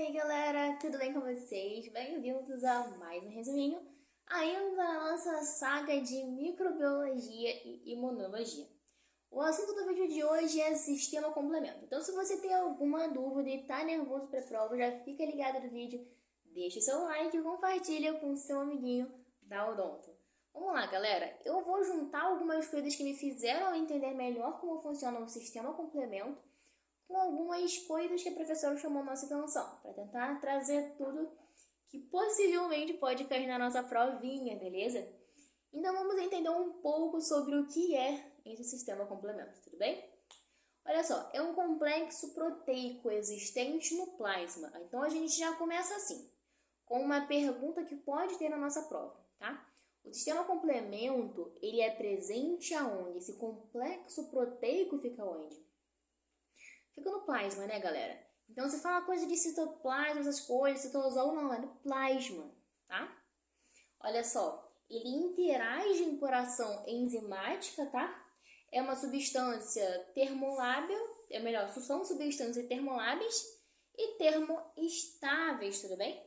aí galera, tudo bem com vocês? Bem-vindos a mais um resuminho, ainda na nossa saga de microbiologia e imunologia. O assunto do vídeo de hoje é sistema complemento. Então se você tem alguma dúvida e tá nervoso para a prova, já fica ligado no vídeo, deixa o seu like e compartilha com o seu amiguinho da Odonto. Vamos lá galera, eu vou juntar algumas coisas que me fizeram entender melhor como funciona o sistema complemento com algumas coisas que a professora chamou nossa atenção, para tentar trazer tudo que possivelmente pode cair na nossa provinha, beleza? Então vamos entender um pouco sobre o que é esse sistema complemento, tudo bem? Olha só, é um complexo proteico existente no plasma. Então a gente já começa assim, com uma pergunta que pode ter na nossa prova, tá? O sistema complemento, ele é presente aonde? Esse complexo proteico fica onde? Fica no plasma, né, galera? Então, se fala coisa de citoplasma, essas coisas, citosol, não, é no plasma, tá? Olha só, ele interage por ação enzimática, tá? É uma substância termolábil, são substâncias termoláveis e termoestáveis, tudo bem?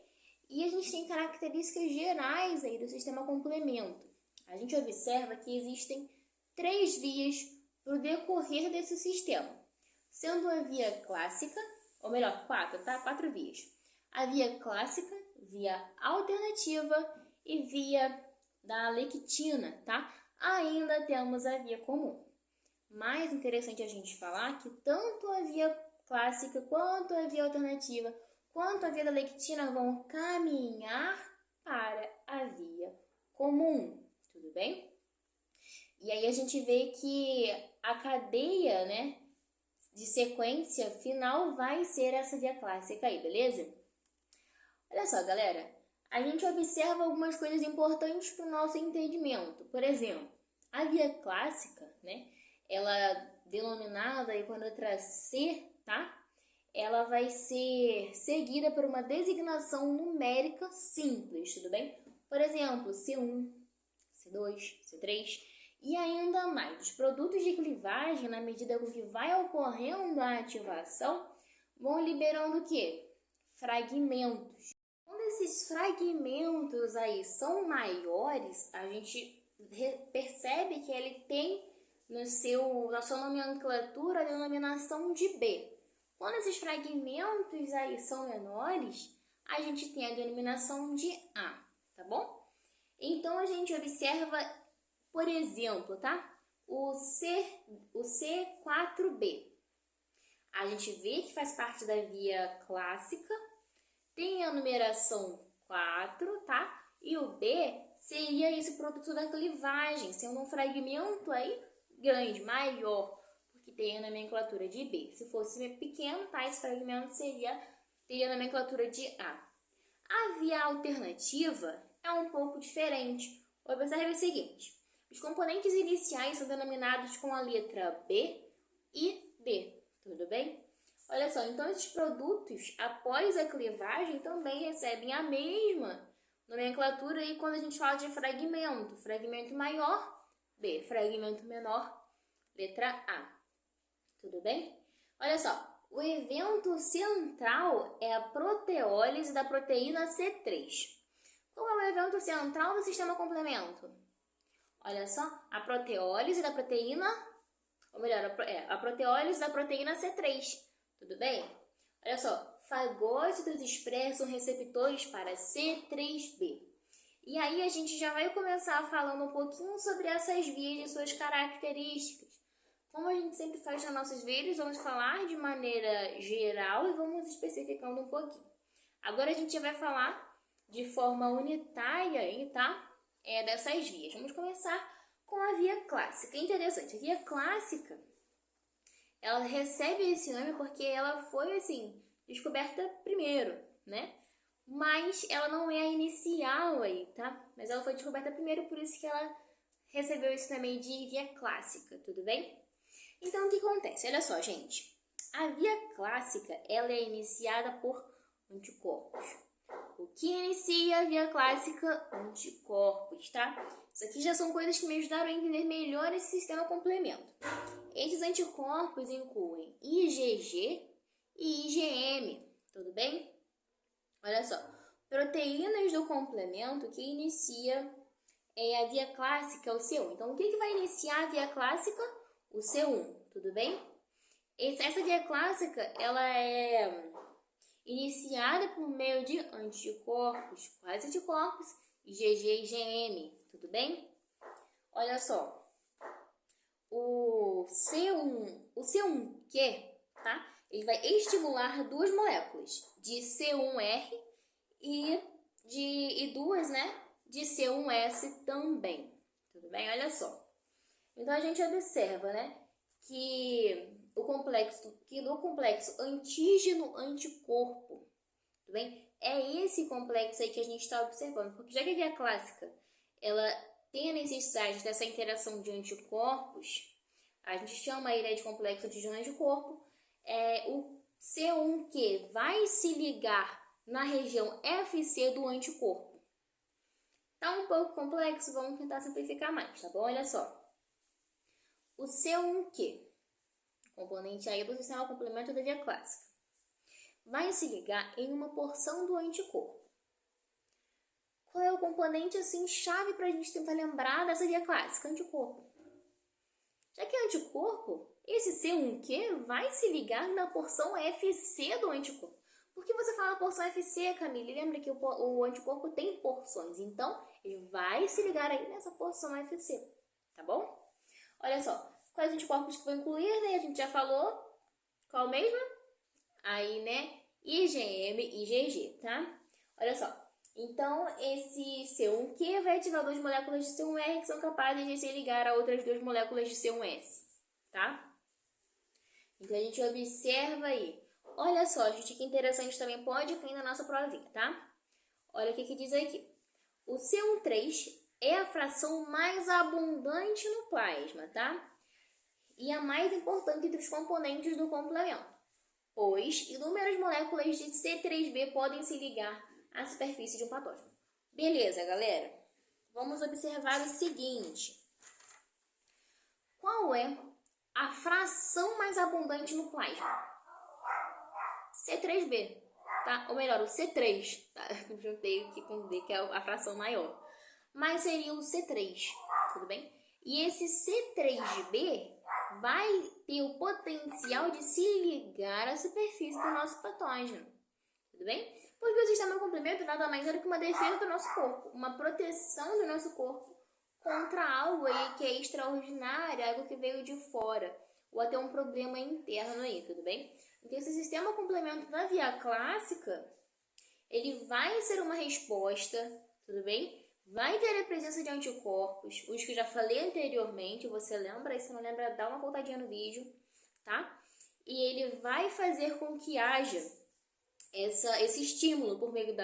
E a gente tem características gerais aí do sistema complemento. A gente observa que existem 3 vias para o decorrer desse sistema. Sendo a via clássica, ou melhor, 4, tá? 4 vias. A via clássica, via alternativa e via da lectina, tá? Ainda temos a via comum. Mais interessante a gente falar que tanto a via clássica, quanto a via alternativa, quanto a via da lectina vão caminhar para a via comum, tudo bem? E aí a gente vê que a cadeia, né, de sequência final vai ser essa via clássica aí, beleza? Olha só, galera, a gente observa algumas coisas importantes para o nosso entendimento. Por exemplo, a via clássica, né, ela denominada aí com a letra C, tá? Ela vai ser seguida por uma designação numérica simples, tudo bem? Por exemplo, C1, C2, C3... E ainda mais, os produtos de clivagem, na medida com que vai ocorrendo a ativação, vão liberando o quê? Fragmentos. Quando esses fragmentos aí são maiores, a gente percebe que ele tem na sua nomenclatura a denominação de B. Quando esses fragmentos aí são menores, a gente tem a denominação de A, tá bom? Então a gente observa, por exemplo, tá? O C4B. A gente vê que faz parte da via clássica, tem a numeração 4, tá? E o B seria esse produto da clivagem, sendo um fragmento aí grande, maior, porque tem a nomenclatura de B. Se fosse pequeno, tá? Esse fragmento teria a nomenclatura de A. A via alternativa é um pouco diferente. Observe o seguinte. Os componentes iniciais são denominados com a letra B e D, tudo bem? Olha só, então esses produtos, após a clivagem, também recebem a mesma nomenclatura aí quando a gente fala de fragmento. Fragmento maior, B. Fragmento menor, letra A. Tudo bem? Olha só, o evento central é a proteólise da proteína C3. Qual é o evento central do sistema complemento? Olha só, a proteólise da proteína, ou melhor, a proteólise da proteína C3, tudo bem? Olha só, fagócitos expressam receptores para C3b. E aí a gente já vai começar falando um pouquinho sobre essas vias e suas características. Como a gente sempre faz nos nossos vídeos, vamos falar de maneira geral e vamos especificando um pouquinho. Agora a gente já vai falar de forma unitária aí, tá? Dessas vias. Vamos começar com a via clássica. Interessante, a via clássica, ela recebe esse nome porque ela foi, assim, descoberta primeiro, né? Mas ela não é a inicial aí, tá? Mas ela foi descoberta primeiro, por isso que ela recebeu esse nome de via clássica, tudo bem? Então, o que acontece? Olha só, gente. A via clássica, ela é iniciada por anticorpos. O que inicia a via clássica? Anticorpos, tá? Isso aqui já são coisas que me ajudaram a entender melhor esse sistema complemento. Esses anticorpos incluem IgG e IgM, tudo bem? Olha só, proteínas do complemento que inicia a via clássica, o C1. Então, o que vai iniciar a via clássica? O C1, tudo bem? Essa via clássica, ela é iniciada por meio de anticorpos, quais anticorpos? IgG e IgM, tudo bem? Olha só, o C1Q, tá? Ele vai estimular duas moléculas, de C1R e duas, né, de C1S também, tudo bem? Olha só. Então a gente observa, né, que no complexo antígeno-anticorpo, tudo bem? É esse complexo aí que a gente está observando, porque já que a via clássica, ela tem a necessidade dessa interação de anticorpos, a gente chama ele de complexo antígeno-anticorpo, o C1Q vai se ligar na região FC do anticorpo. Tá um pouco complexo, vamos tentar simplificar mais, tá bom? Olha só. O C1Q, componente aí do sistema complemento da via clássica, vai se ligar em uma porção do anticorpo. Qual é o componente assim chave para a gente tentar lembrar dessa via clássica? Anticorpo. Já que é anticorpo, esse C1Q vai se ligar na porção FC do anticorpo. Por que você fala porção FC, Camille? Lembra que o anticorpo tem porções, então ele vai se ligar aí nessa porção FC, tá bom? Olha só, quais anticorpos que vão incluir, né? A gente já falou. Qual mesmo? Aí, né? IgM e IgG, tá? Olha só. Então, esse C1Q vai ativar duas moléculas de C1R que são capazes de se ligar a outras duas moléculas de C1S, tá? Então, a gente observa aí. Olha só, gente, que interessante também pode cair na nossa provinha, tá? Olha o que diz aqui. O C13 é a fração mais abundante no plasma, tá? E a mais importante entre os componentes do complemento, pois inúmeras moléculas de C3b podem se ligar à superfície de um patógeno. Beleza, galera? Vamos observar o seguinte. Qual é a fração mais abundante no plasma? C3b, tá? Ou melhor, o C3, tá? Juntei aqui com D, que é a fração maior. Mas seria o C3, tudo bem? E esse C3b vai ter o potencial de se ligar à superfície do nosso patógeno, tudo bem? Porque o sistema complemento nada mais é do que uma defesa do nosso corpo, uma proteção do nosso corpo contra algo aí que é extraordinário, algo que veio de fora, ou até um problema interno aí, tudo bem? Então esse sistema complemento da via clássica, ele vai ser uma resposta, tudo bem? Vai ter a presença de anticorpos, os que eu já falei anteriormente, você lembra? E se não lembra, dá uma voltadinha no vídeo, tá? E ele vai fazer com que haja esse estímulo por meio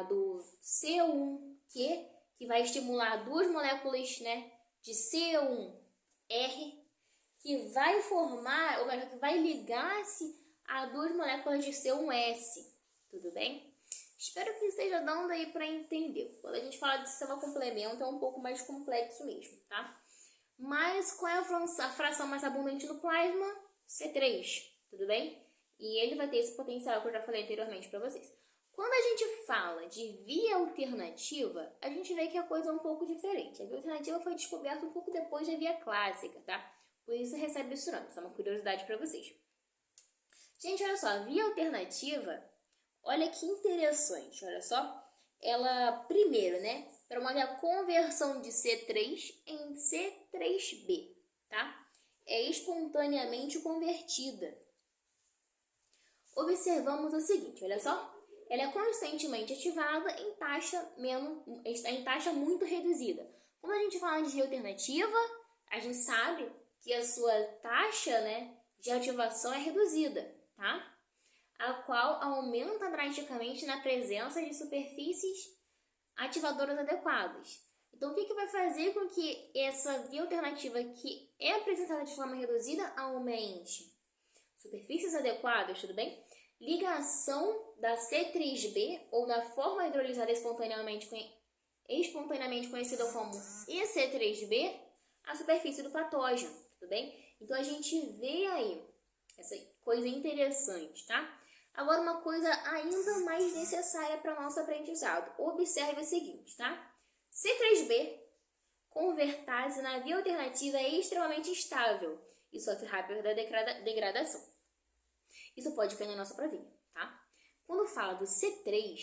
do C1Q, que vai estimular duas moléculas, né, de C1R, que vai formar, ou melhor, que vai ligar-se a duas moléculas de C1S, tudo bem? Espero que esteja dando aí para entender. Quando a gente fala de sistema complemento, é um pouco mais complexo mesmo, tá? Mas qual é a fração mais abundante no plasma? C3, tudo bem? E ele vai ter esse potencial que eu já falei anteriormente para vocês. Quando a gente fala de via alternativa, a gente vê que a coisa é um pouco diferente. A via alternativa foi descoberta um pouco depois da via clássica, tá? Por isso recebe esse nome, isso é uma curiosidade para vocês. Gente, olha só, a via alternativa, olha que interessante, olha só. Ela, primeiro, né, promove a conversão de C3 em C3b, tá? É espontaneamente convertida. Observamos o seguinte, olha só. Ela é constantemente ativada em taxa muito reduzida. Quando a gente fala de via alternativa, a gente sabe que a sua taxa, né, de ativação é reduzida, tá? A qual aumenta drasticamente na presença de superfícies ativadoras adequadas. Então, o que vai fazer com que essa via alternativa que é apresentada de forma reduzida aumente? Superfícies adequadas, tudo bem? Ligação da C3b, ou da forma hidrolisada espontaneamente conhecida como EC3b, à superfície do patógeno, tudo bem? Então, a gente vê aí essa coisa interessante, tá? Agora, uma coisa ainda mais necessária para nosso aprendizado. Observe o seguinte, tá? C3b, convertase na via alternativa, é extremamente estável e sofre rápida degradação. Isso pode cair na nossa provinha, tá? Quando fala do C3,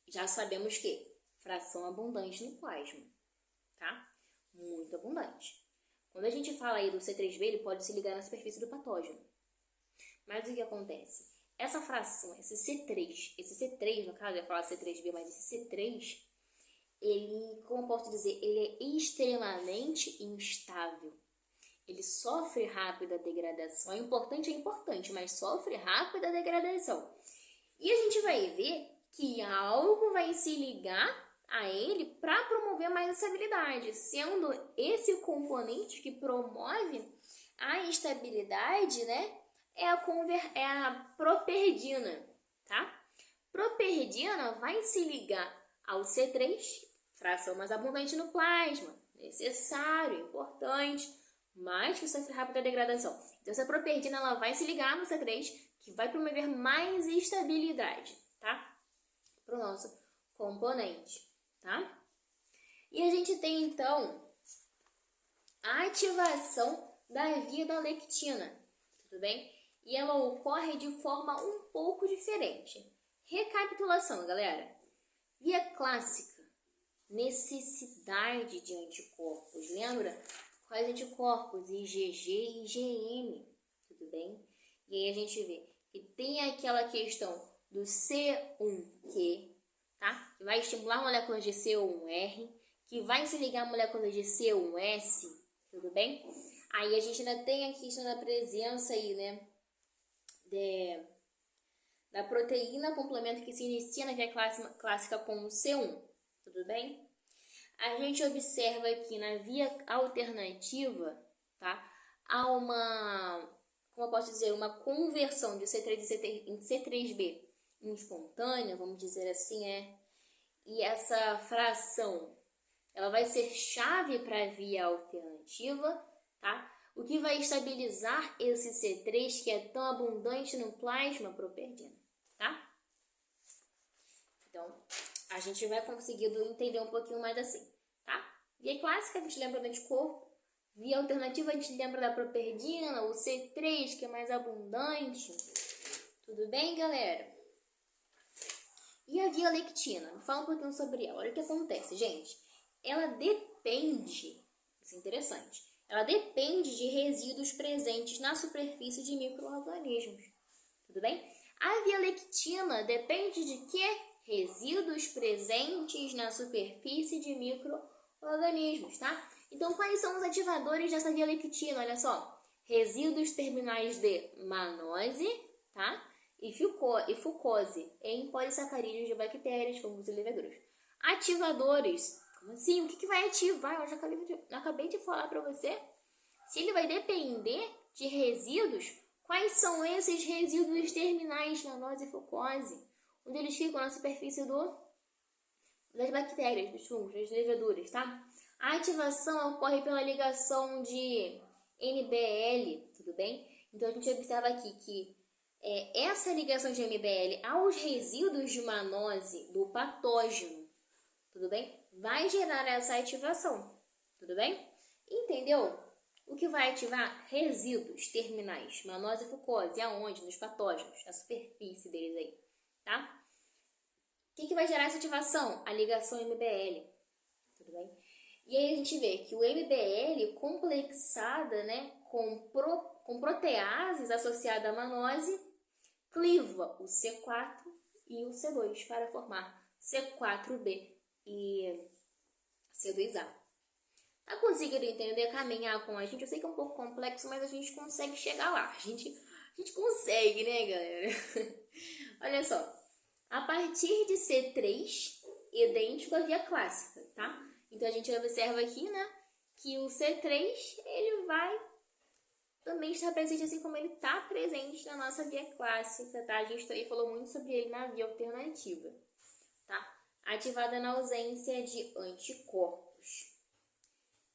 já sabemos que fração abundante no plasma, tá? Muito abundante. Quando a gente fala aí do C3b, ele pode se ligar na superfície do patógeno. Mas o que acontece? Essa fração, esse C3 no caso, eu ia falar C3b, mas esse C3, ele, como eu posso dizer, ele é extremamente instável. Ele sofre rápida degradação. É importante, mas sofre rápida degradação. E a gente vai ver que algo vai se ligar a ele para promover mais estabilidade, sendo esse componente que promove a estabilidade, né, é a properdina, tá? Properdina vai se ligar ao C3, fração mais abundante no plasma, necessário, importante, mas que sofre rápida degradação. Então, essa properdina ela vai se ligar no C3, que vai promover mais estabilidade, tá? Para o nosso componente, tá? E a gente tem, então, a ativação da via da lectina, tudo bem? E ela ocorre de forma um pouco diferente. Recapitulação, galera. Via clássica, necessidade de anticorpos, lembra? Quais anticorpos? IgG e IgM, tudo bem? E aí a gente vê que tem aquela questão do C1Q, tá? Que vai estimular moléculas de C1R, que vai se ligar a moléculas de C1S, tudo bem? Aí a gente ainda tem a questão da presença aí, né? Da proteína complemento que se inicia na via clássica com o C1, tudo bem? A gente observa aqui na via alternativa, tá? Há uma, como eu posso dizer, uma conversão de C3 em C3b espontânea, vamos dizer assim, e essa fração, ela vai ser chave para a via alternativa, tá? O que vai estabilizar esse C3 que é tão abundante no plasma properdina, tá? Então, a gente vai conseguindo entender um pouquinho mais assim, tá? Via clássica, a gente lembra do anticorpo. Via alternativa, a gente lembra da properdina, o C3, que é mais abundante. Tudo bem, galera? E a via lectina? Fala um pouquinho sobre ela. Olha o que acontece, gente. Ela depende, isso é interessante, ela depende de resíduos presentes na superfície de micro-organismos. Tudo bem? A via lectina depende de quê? Resíduos presentes na superfície de micro-organismos, tá? Então, quais são os ativadores dessa via lectina? Olha só, resíduos terminais de mannose, tá? E fucose em polissacarídeos de bactérias, fungos e leveduras. Ativadores, como assim? O que vai ativar? Eu já acabei de falar para você. Se ele vai depender de resíduos, quais são esses resíduos terminais, mannose e fucose? Onde eles ficam na superfície das bactérias, dos fungos, das leveduras, tá? A ativação ocorre pela ligação de MBL, tudo bem? Então, a gente observa aqui que essa ligação de MBL aos resíduos de mannose do patógeno, tudo bem? Vai gerar essa ativação, tudo bem? Entendeu? O que vai ativar? Resíduos terminais, mannose e fucose, aonde? Nos patógenos, na superfície deles aí, tá? O que vai gerar essa ativação? A ligação MBL, tudo bem? E aí a gente vê que o MBL complexada, né, com proteases associada à mannose, cliva o C4 e o C2 para formar C4b e C2a. Tá conseguindo entender, caminhar com a gente? Eu sei que é um pouco complexo, mas a gente consegue chegar lá. A gente consegue, né, galera? Olha só. A partir de C3, idêntico à via clássica, tá? Então, a gente observa aqui, né, que o C3, ele vai também estar presente assim como ele está presente na nossa via clássica, tá? A gente também falou muito sobre ele na via alternativa, tá? Ativada na ausência de anticorpos.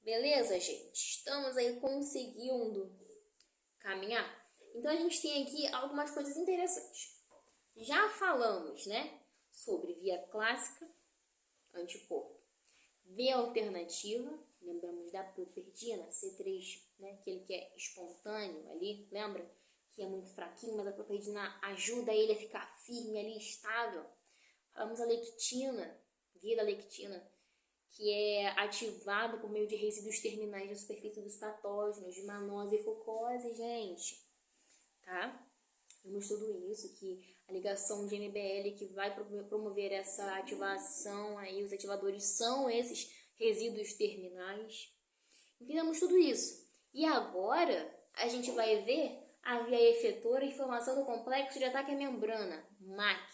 Beleza, gente? Estamos aí conseguindo caminhar? Então, a gente tem aqui algumas coisas interessantes. Já falamos, né, sobre via clássica, anticorpo. Via alternativa, lembramos da properdina, C3, né, aquele que é espontâneo ali, lembra? Que é muito fraquinho, mas a properdina ajuda ele a ficar firme ali, estável. Falamos a lectina, via da lectina, que é ativada por meio de resíduos terminais da superfície dos patógenos, de manose e focose, gente, tá? Vimos tudo isso, que a ligação de MBL que vai promover essa ativação, aí os ativadores são esses resíduos terminais. Entendemos tudo isso. E agora a gente vai ver a via efetora e formação do complexo de ataque à membrana, MAC.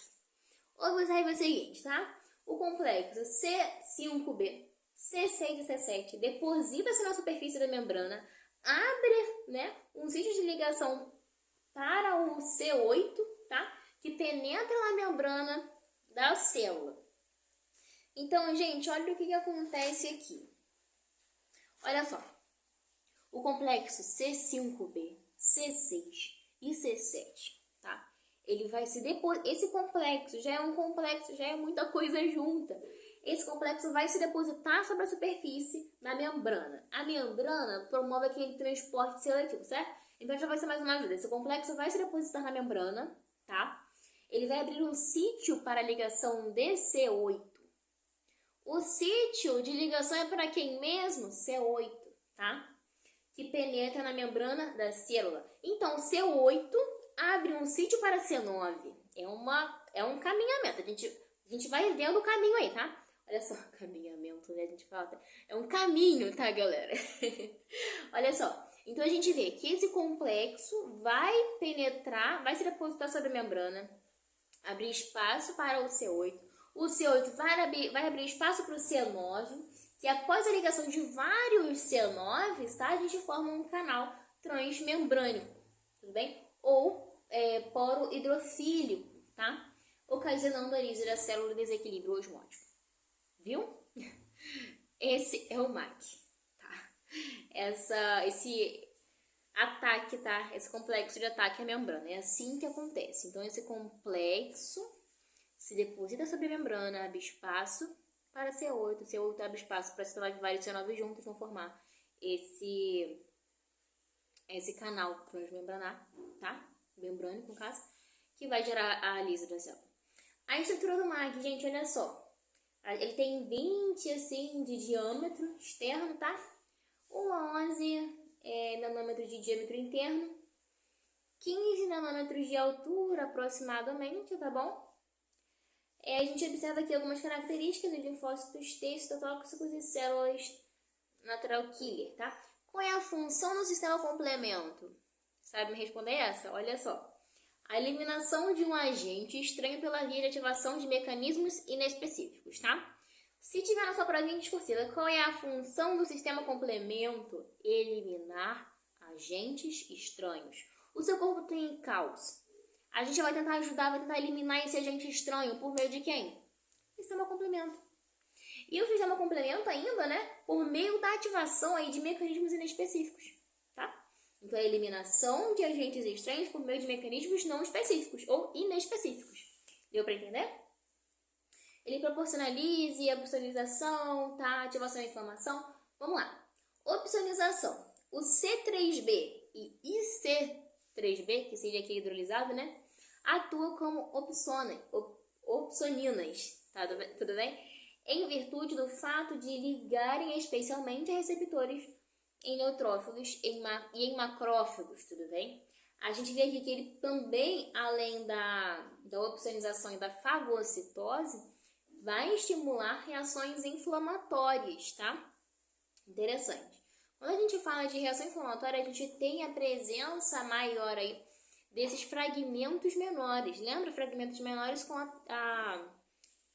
O observe o seguinte, tá? O complexo C5b, C6 e C7 deposita-se na superfície da membrana, abre, né, um sítio de ligação para o C8, tá? Que penetra na membrana da célula. Então, gente, olha o que acontece aqui. Olha só. O complexo C5b, C6 e C7, tá? Ele vai se depositar. Esse complexo já é um complexo, já é muita coisa junta. Esse complexo vai se depositar sobre a superfície da membrana. A membrana promove aquele transporte seletivo, certo? Então já vai ser mais uma ajuda. Esse complexo vai se depositar na membrana, tá? Ele vai abrir um sítio para a ligação DC8. O sítio de ligação é para quem mesmo? C8, tá? Que penetra na membrana da célula. Então, C8 abre um sítio para C9. É um caminhamento. A gente vai vendo o caminho aí, tá? Olha só, caminhamento, né? A gente fala. É um caminho, tá, galera? Olha só. Então, a gente vê que esse complexo vai penetrar, vai se depositar sobre a membrana, abrir espaço para o C8. O C8 vai abrir espaço para o C9, que após a ligação de vários C9s, tá, a gente forma um canal transmembrânico, tudo bem? Ou poro hidrofílico, tá? Ocasionando a lise da célula e desequilíbrio osmótico. Viu? Esse é o MAC, tá? Esse ataque, tá? Esse complexo de ataque à membrana. É assim que acontece. Então, esse complexo se deposita sobre a membrana, abre espaço para C8. C8 abre espaço para C9 e vários C9 juntos vão formar esse canal transmembranar, tá? Membrânico, no caso, que vai gerar a lise da célula. A estrutura do MAC, gente, olha só. Ele tem 20, assim, de diâmetro externo, tá? 11 nanômetros de diâmetro interno. 15 nanômetros de altura, aproximadamente, tá bom? A gente observa aqui algumas características de linfócitos T, citotóxicos e células natural killer, tá? Qual é a função do sistema complemento? Sabe me responder essa? Olha só. A eliminação de um agente estranho pela via de ativação de mecanismos inespecíficos, tá? Se tiver na sua provinha discursiva, qual é a função do sistema complemento? Eliminar agentes estranhos. O seu corpo tem caos. A gente vai tentar ajudar, vai tentar eliminar esse agente estranho por meio de quem? Sistema complemento. E o sistema complemento ainda, né? Por meio da ativação aí de mecanismos inespecíficos, tá? Então, a eliminação de agentes estranhos por meio de mecanismos não específicos ou inespecíficos. Deu para entender? Ele proporciona lise, opsonização, tá? Ativação e inflamação. Vamos lá. Opsonização. O C3b e IC3b, que seria aqui hidrolisado, né? Atua como opsoninas, tá? Tudo bem? Em virtude do fato de ligarem especialmente a receptores em neutrófilos e em macrófagos, tudo bem? A gente vê aqui que ele também, além da opsonização e da fagocitose, vai estimular reações inflamatórias, tá? Interessante. Quando a gente fala de reação inflamatória, a gente tem a presença maior aí desses fragmentos menores. Lembra? Fragmentos menores com a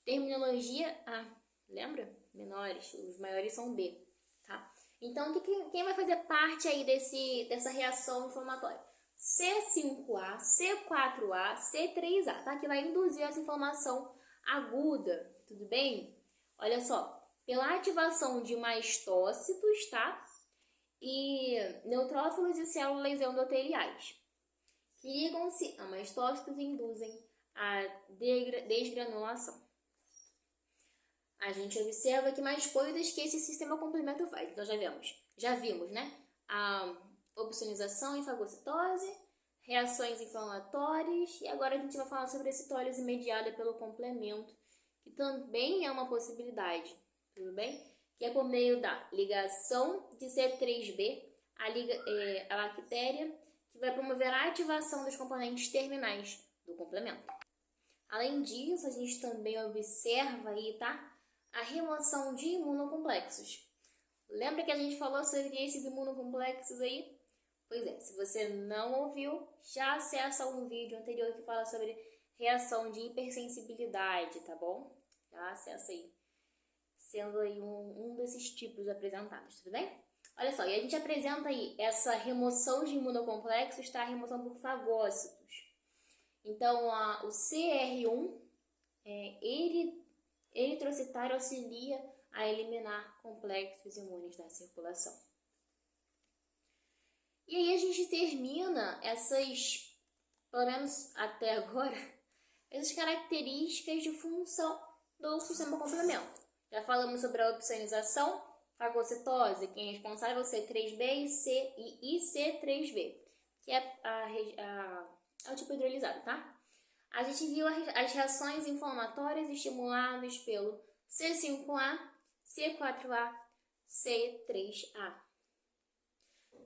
terminologia A. Lembra? Menores. Os maiores são B, tá? Então, quem vai fazer parte aí dessa reação inflamatória? C5A, C4A, C3A, tá? Que vai induzir essa inflamação aguda, tudo bem? Olha só, pela ativação de mastócitos, tá? E neutrófilos e células endoteliais, que ligam-se a mastócitos e induzem a desgranulação. A gente observa que mais coisas que esse sistema complemento faz. Então já vimos, né? A opsonização e fagocitose, reações inflamatórias, e agora a gente vai falar sobre a citólise mediada pelo complemento, que também é uma possibilidade, tudo bem? Que é por meio da ligação de C3b à bactéria, que vai promover a ativação dos componentes terminais do complemento. Além disso, a gente também observa aí, tá? A remoção de imunocomplexos. Lembra que a gente falou sobre esses imunocomplexos aí? Pois é, se você não ouviu, já acessa um vídeo anterior que fala sobre reação de hipersensibilidade, tá bom? Já acessa aí, sendo aí um desses tipos apresentados, tudo bem? Olha só, e a gente apresenta aí essa remoção de imunocomplexos, tá? A remoção por fagócitos. Então, o CR1 eritrocitário auxilia a eliminar complexos imunes da circulação. E aí a gente termina essas, pelo menos até agora, essas características de função do sistema complemento. Já falamos sobre a opsonização, fagocitose, quem é responsável é o C3b e C3b, que é o tipo hidrolisado, tá? A gente viu as reações inflamatórias estimuladas pelo C5A, C4A, C3A.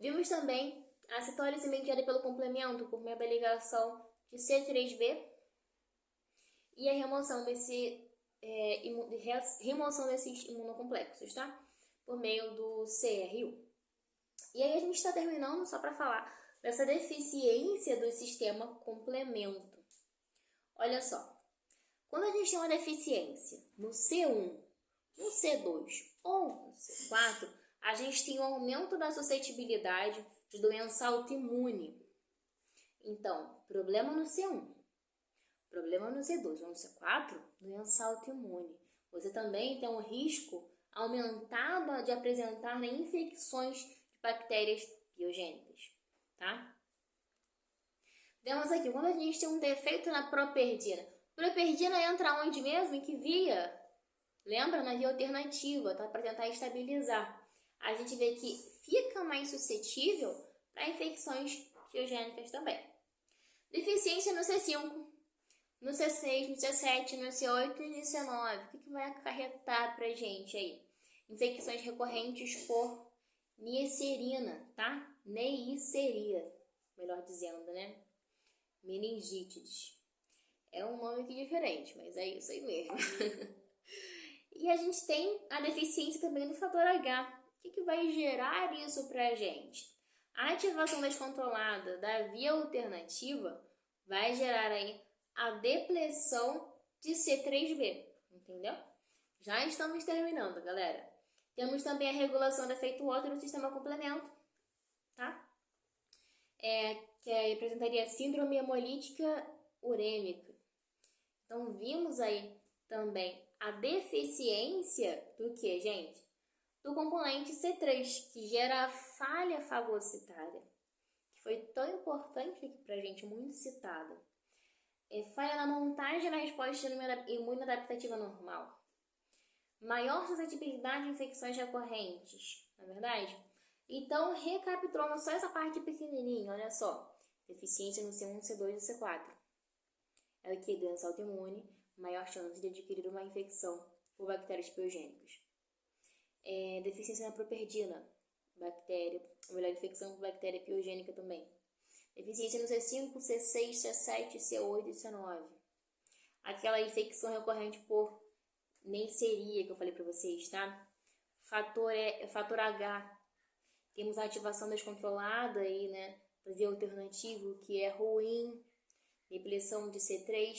Vimos também a citólise mediada pelo complemento por meio da ligação de C3b e a remoção desses imunocomplexos, tá? Por meio do CR1. E aí a gente está terminando só para falar dessa deficiência do sistema complemento. Olha só, quando a gente tem uma deficiência no C1, no C2 ou no C4, a gente tem um aumento da suscetibilidade de doença autoimune. Então, problema no C1, problema no C2 ou no C4, doença autoimune. Você também tem um risco aumentado de apresentar infecções de bactérias biogênicas, tá? Vemos aqui, quando a gente tem um defeito na properdina. Properdina entra onde mesmo? Em que via? Lembra? Na via alternativa, tá? Para tentar estabilizar. A gente vê que fica mais suscetível para infecções biogênicas também. Deficiência no C5, no C6, no C7, no C8 e no C9. O que vai acarretar pra gente aí? Infecções recorrentes por Neisserina, tá? Neisseria, melhor dizendo, né? Meningítides. É um nome aqui diferente, mas é isso aí mesmo. E a gente tem a deficiência também do fator H. O que vai gerar isso pra gente? A ativação descontrolada da via alternativa vai gerar aí a depressão de C3b, entendeu? Já estamos terminando, galera. Temos também a regulação do efeito Otto no sistema complemento, tá? Que representaria a síndrome hemolítica urêmica. Então, vimos aí também a deficiência do que, gente? Do componente C3, que gera a falha fagocitária, que foi tão importante aqui pra gente, muito citada. Falha na montagem da resposta imune adaptativa normal. Maior suscetibilidade de infecções recorrentes, não é verdade? Então, recapitulando só essa parte pequenininha, olha só. Deficiência no C1, C2 e C4. É o que? Doença autoimune, maior chance de adquirir uma infecção por bactérias biogênicas. Deficiência na properdina, infecção por bactéria biogênica também. Deficiência no C5, C6, C7, C8 e C9. Aquela infecção recorrente por Neisseria que eu falei para vocês, tá? Fator H. Temos a ativação descontrolada aí, né? Da via alternativa, que é ruim. Depressão de C3.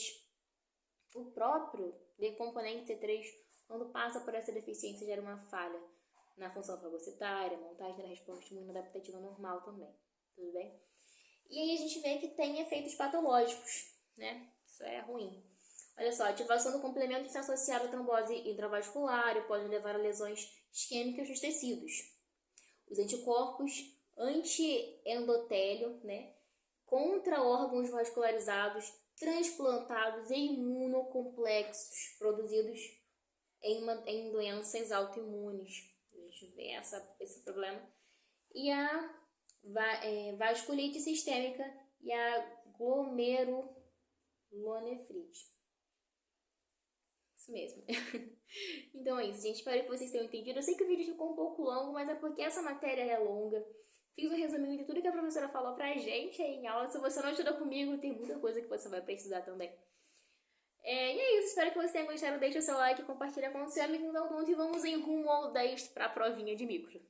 O próprio componente C3, quando passa por essa deficiência, gera uma falha na função fagocitária, montagem da resposta imune adaptativa normal também. Tudo bem? E aí a gente vê que tem efeitos patológicos, né? Isso é ruim. Olha só, a ativação do complemento está associada à trombose intravascular e pode levar a lesões isquêmicas dos tecidos. Os anticorpos anti-endotélio, né, contra órgãos vascularizados transplantados e imunocomplexos produzidos em doenças autoimunes. A gente vê esse problema. E a vasculite sistêmica e a glomerulonefrite. Isso mesmo. Então é isso, gente. Espero que vocês tenham entendido. Eu sei que o vídeo ficou um pouco longo, mas é porque essa matéria é longa. Fiz um resuminho de tudo que a professora falou pra gente aí em aula. Se você não estuda comigo, tem muita coisa que você vai precisar também. E é isso, espero que você tenha gostado. Deixa o seu like, compartilha com o seu amigo, e vamos em rumo ao 10 pra provinha de micro.